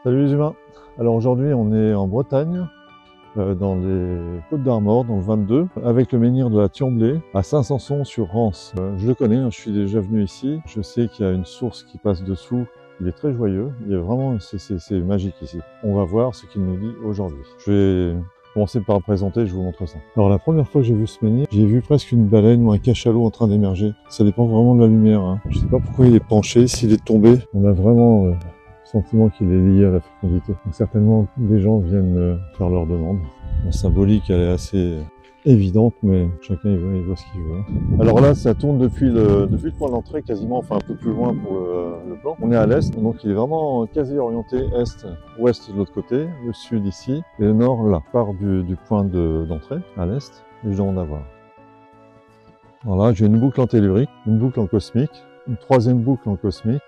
Salut les humains. Alors aujourd'hui on est en Bretagne, dans les Côtes d'Armor, dans le 22, avec le menhir de la Tiomblée, à Saint-Sanson-sur-Rance. Je le connais, je suis déjà venu ici, je sais qu'il y a une source qui passe dessous, il est très joyeux, il y a vraiment, c'est magique ici. On va voir ce qu'il nous dit aujourd'hui. Je vais commencer par le présenter, je vous montre ça. Alors la première fois que j'ai vu ce menhir, j'ai vu presque une baleine ou un cachalot en train d'émerger. Ça dépend vraiment de la lumière, hein. Je sais pas pourquoi il est penché, s'il est tombé, on a vraiment... sentiment qu'il est lié à la fécondité. Donc certainement des gens viennent faire leur demande. La symbolique elle est assez évidente, mais chacun il voit ce qu'il veut. Alors là ça tourne depuis le point d'entrée quasiment, enfin un peu plus loin pour le plan. On est à l'est, donc il est vraiment quasi orienté est, ouest de l'autre côté, le sud ici, et le nord là. Part du point d'entrée à l'est, et je demande à voir. Voilà, j'ai une boucle en tellurique, une boucle en cosmique, une troisième boucle en cosmique,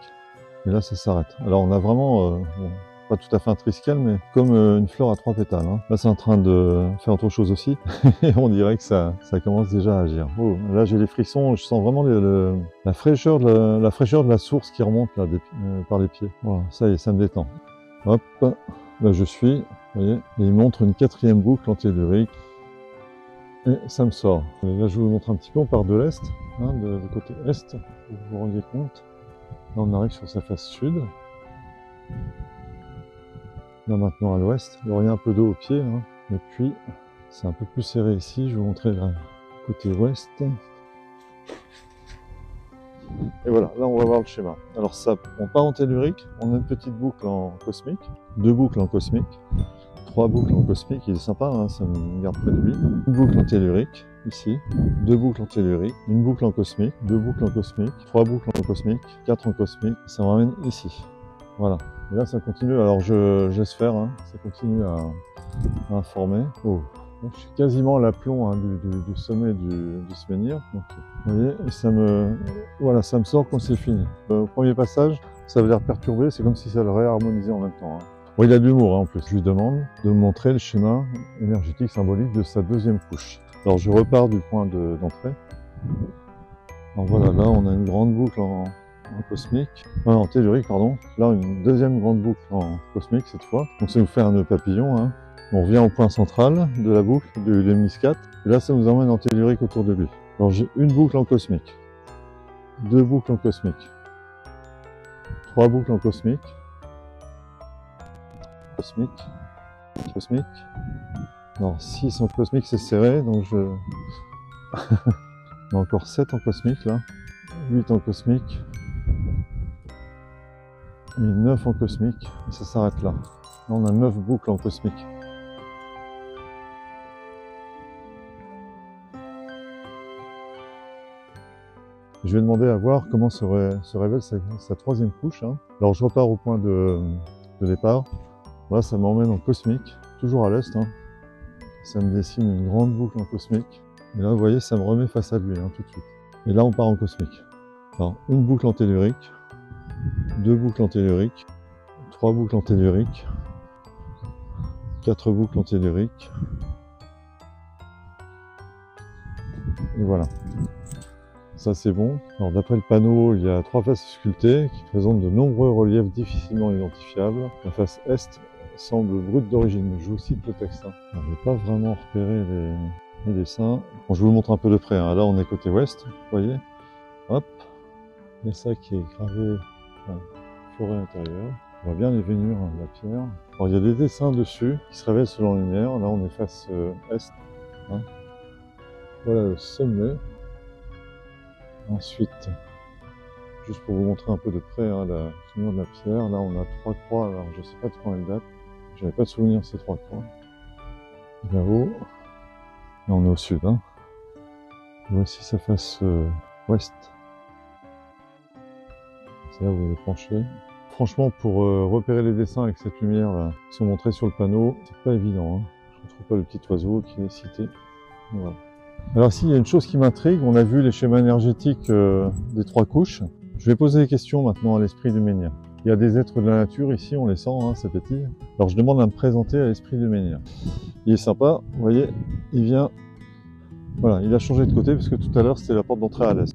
et là ça s'arrête. Alors on a vraiment, bon, pas tout à fait un triskel, mais comme une fleur à 3 pétales. Hein. Là c'est en train de faire autre chose aussi, et on dirait que ça commence déjà à agir. Oh, là j'ai les frissons, je sens vraiment la fraîcheur de la source qui remonte là, par les pieds. Voilà, ça y est, ça me détend. Hop, là je suis, vous voyez, et il montre une quatrième boucle en tellurique, et ça me sort. Et là je vous montre un petit peu, on part de l'est, hein, du côté est, vous vous rendiez compte. Là on arrive sur sa face sud. Là maintenant à l'ouest, il y a un peu d'eau au pied, hein. Et puis c'est un peu plus serré ici, je vais vous montrer là, côté ouest. Et voilà, là on va voir le schéma. Alors ça, on part en tellurique, on a une petite boucle en cosmique, 2 boucles en cosmique, 3 boucles en cosmique, il est sympa, hein, ça me garde près de lui. Une boucle en tellurique, ici, 2 boucles en tellurique, une boucle en cosmique, 2 boucles en cosmique, 3 boucles en cosmique, 4 en cosmique, ça me ramène ici. Voilà. Et là ça continue, alors je laisse faire, hein, ça continue à informer. Oh. Donc, je suis quasiment à l'aplomb, hein, du sommet du menhir. Donc, vous voyez, et ça me sort quand c'est fini. Au premier passage, ça veut dire perturbé, c'est comme si ça le réharmonisait en même temps. Hein. Bon, il a de l'humour, hein, en plus. Je lui demande de me montrer le schéma énergétique symbolique de sa deuxième couche. Alors je repars du point d'entrée. Alors voilà, là on a une grande boucle en cosmique, en tellurique, pardon. Là une deuxième grande boucle en cosmique cette fois. Donc ça nous fait un nœud papillon. Hein. On revient au point central de la boucle du Lemnis 4. Et là ça nous emmène en tellurique autour de lui. Alors j'ai une boucle en cosmique, 2 boucles en cosmique, 3 boucles en cosmique, cosmique. Non, 6 en cosmique c'est serré, donc je... On a encore 7 en cosmique là, 8 en cosmique, et 9 en cosmique, et ça s'arrête là. Là on a 9 boucles en cosmique. Je vais demander à voir comment se révèle sa troisième couche. Hein. Alors je repars au point de départ. Voilà, ça m'emmène en cosmique, toujours à l'est. Hein. Ça me dessine une grande boucle en cosmique. Et là, vous voyez, ça me remet face à lui, hein, tout de suite. Et là, on part en cosmique. Alors, une boucle en tellurique, 2 boucles en tellurique, 3 boucles en tellurique, 4 boucles en tellurique. Et voilà. Ça, c'est bon. Alors, d'après le panneau, il y a 3 faces sculptées qui présentent de nombreux reliefs difficilement identifiables. La face est semble brute d'origine. Je vous cite le texte. Hein. Alors, je n'ai pas vraiment repéré les dessins. Bon, je vous le montre un peu de près. Hein. Là, on est côté ouest, vous voyez. Hop. Il y a ça qui est gravé, enfin, forêt intérieure. On voit bien les vénures de la pierre. Alors, il y a des dessins dessus qui se révèlent selon la lumière. Là, on est face est. Hein. Voilà le sommet. Ensuite, juste pour vous montrer un peu de près, hein, la tournure de la pierre, là on a 3 croix, alors je ne sais pas de quand elle date, j'avais pas de souvenir de ces 3 croix. Là-haut, et on est au sud. Hein. Voici sa face ouest. C'est là où il est penché. Franchement, pour repérer les dessins avec cette lumière là, qui sont montrés sur le panneau, c'est pas évident. Hein. Je ne retrouve pas le petit oiseau qui est cité. Voilà. Alors ici, il y a une chose qui m'intrigue, on a vu les schémas énergétiques des 3 couches. Je vais poser des questions maintenant à l'esprit du menhir. Il y a des êtres de la nature ici, on les sent, hein, ces petits. Alors je demande à me présenter à l'esprit du menhir. Il est sympa, vous voyez, il vient. Voilà, il a changé de côté parce que tout à l'heure c'était la porte d'entrée à l'est.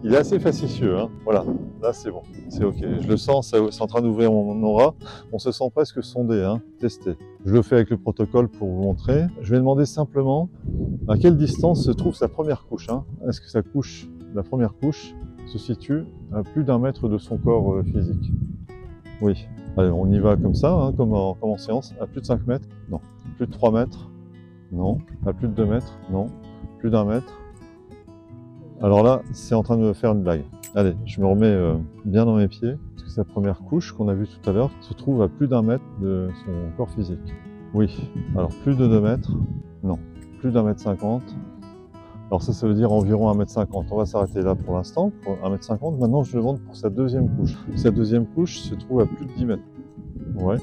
Il est assez facétieux, hein. Voilà, là c'est bon, c'est ok. Je le sens, c'est en train d'ouvrir mon aura. On se sent presque sondé, hein, testé. Je le fais avec le protocole pour vous montrer. Je vais demander simplement à quelle distance se trouve sa première couche. Hein. Est-ce que sa couche, la première couche, se situe à plus d'1 mètre de son corps physique? Oui. Allez, on y va comme ça, hein, comme en séance. À plus de 5 mètres? Non. Plus de 3 mètres? Non. À plus de 2 mètres? Non. Plus d'1 mètre? Alors là, c'est en train de me faire une blague. Allez, je me remets bien dans mes pieds, parce que sa première couche qu'on a vue tout à l'heure se trouve à plus d'1 mètre de son corps physique. Oui. Alors plus de 2 mètres? Non. Plus d'1 mètre 50? Alors ça veut dire environ 1 mètre 50. On va s'arrêter là pour l'instant, pour 1 mètre 50. Maintenant, je demande pour sa deuxième couche. Sa deuxième couche se trouve à plus de 10 mètres. Ouais.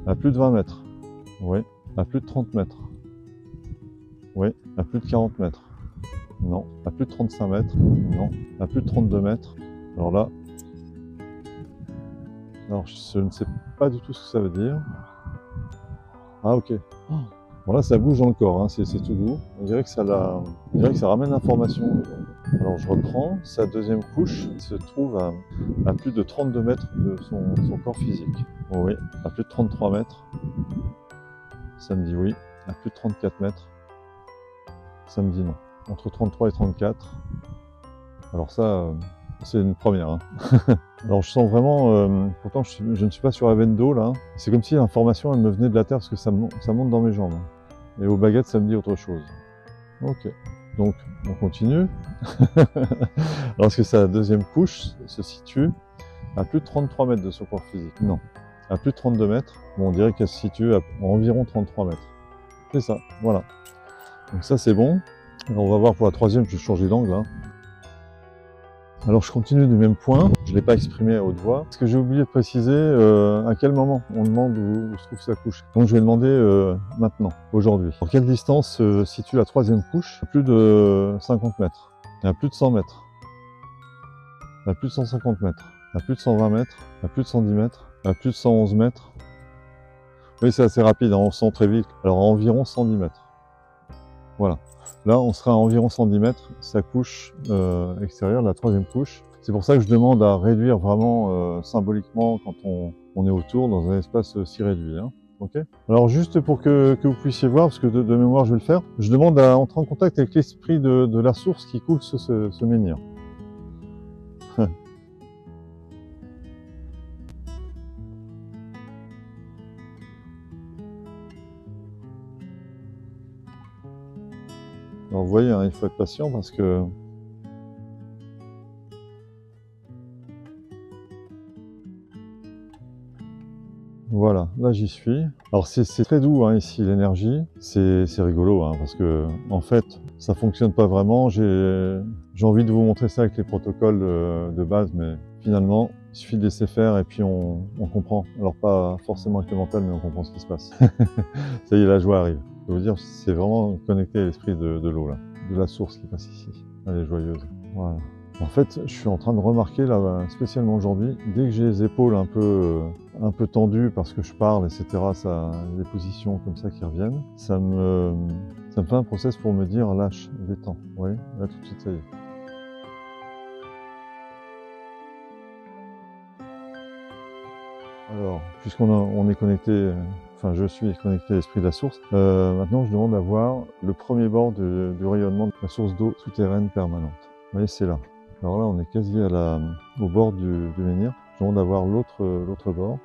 À plus de 20 mètres. Oui. À plus de 30 mètres. Oui. À plus de 40 mètres. Non. À plus de 35 mètres. Non. À plus de 32 mètres. Alors là, alors je ne sais pas du tout ce que ça veut dire. Ah ok. Bon là ça bouge dans le corps, hein. C'est tout doux. On dirait que ça ramène l'information. Alors je reprends. Sa deuxième couche se trouve à plus de 32 mètres de son corps physique. Oui. À plus de 33 mètres. Ça me dit oui. À plus de 34 mètres. Ça me dit non. Entre 33 et 34. Alors ça, c'est une première. Hein. Alors je sens vraiment, pourtant je ne suis pas sur la veine d'eau là. C'est comme si l'information elle me venait de la terre parce que ça monte dans mes jambes. Et aux baguettes ça me dit autre chose. Ok, donc on continue. Alors est-ce que sa deuxième couche se situe à plus de 33 mètres de son corps physique? Non. À plus de 32 mètres, bon, on dirait qu'elle se situe à environ 33 mètres. C'est ça, voilà. Donc ça c'est bon. Alors on va voir pour la troisième, je vais changer d'angle. Hein. Alors je continue du même point, je ne l'ai pas exprimé à haute voix, parce que j'ai oublié de préciser à quel moment on demande où se trouve sa couche. Donc je vais demander maintenant, aujourd'hui. À quelle distance se situe la troisième couche? À plus de 50 mètres, à plus de 100 mètres, à plus de 150 mètres, à plus de 120 mètres, à plus de 110 mètres, à plus de 111 mètres. Oui, c'est assez rapide, hein, on sent très vite. Alors à environ 110 mètres. Voilà. Là, on sera à environ 110 mètres, sa couche extérieure, la troisième couche. C'est pour ça que je demande à réduire vraiment symboliquement quand on est autour dans un espace si réduit. Hein. Okay. Alors juste pour que vous puissiez voir, parce que de mémoire je vais le faire, je demande à entrer en contact avec l'esprit de la source qui coule ce menhir. Alors vous voyez, hein, il faut être patient parce que voilà, là j'y suis. Alors c'est très doux hein, ici l'énergie, c'est rigolo hein, parce que en fait ça fonctionne pas vraiment. J'ai envie de vous montrer ça avec les protocoles de base, mais finalement il suffit de laisser faire et puis on comprend. Alors pas forcément avec le mental, mais on comprend ce qui se passe. Ça y est, la joie arrive. Je veux dire, c'est vraiment connecté à l'esprit de l'eau là, de la source qui passe ici. Elle est joyeuse. Voilà. En fait, je suis en train de remarquer là, spécialement aujourd'hui, dès que j'ai les épaules un peu tendues parce que je parle, etc., ça, des positions comme ça qui reviennent, ça me fait un process pour me dire lâche, détends. Vous voyez, là tout de suite ça y est. Alors, puisqu'on est connecté, enfin je suis connecté à l'esprit de la source, maintenant je demande à voir le premier bord du rayonnement de la source d'eau souterraine permanente. Vous voyez, c'est là. Alors là, on est quasi au bord du menhir. Je demande à voir l'autre bord.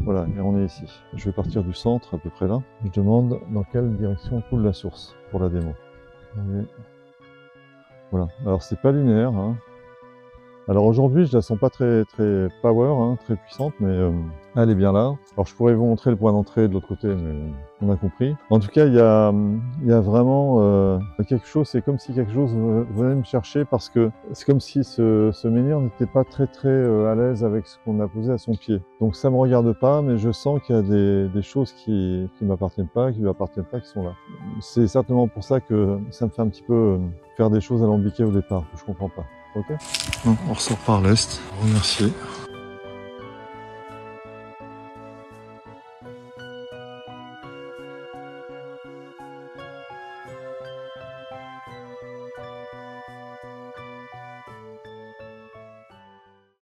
Voilà, et on est ici. Je vais partir du centre, à peu près là. Je demande dans quelle direction coule la source pour la démo. Voilà, alors c'est pas linéaire, hein. Alors aujourd'hui, je la sens pas très power, hein, très puissante, mais elle est bien là. Alors je pourrais vous montrer le point d'entrée de l'autre côté, mais on a compris. En tout cas, il y a vraiment quelque chose, c'est comme si quelque chose venait me chercher parce que c'est comme si ce menhir n'était pas très à l'aise avec ce qu'on a posé à son pied. Donc ça me regarde pas, mais je sens qu'il y a des choses qui m'appartiennent pas, qui lui appartiennent pas, qui sont là. C'est certainement pour ça que ça me fait un petit peu faire des choses alambiquées au départ, que je comprends pas. Ok. On ressort par l'est. Remercier.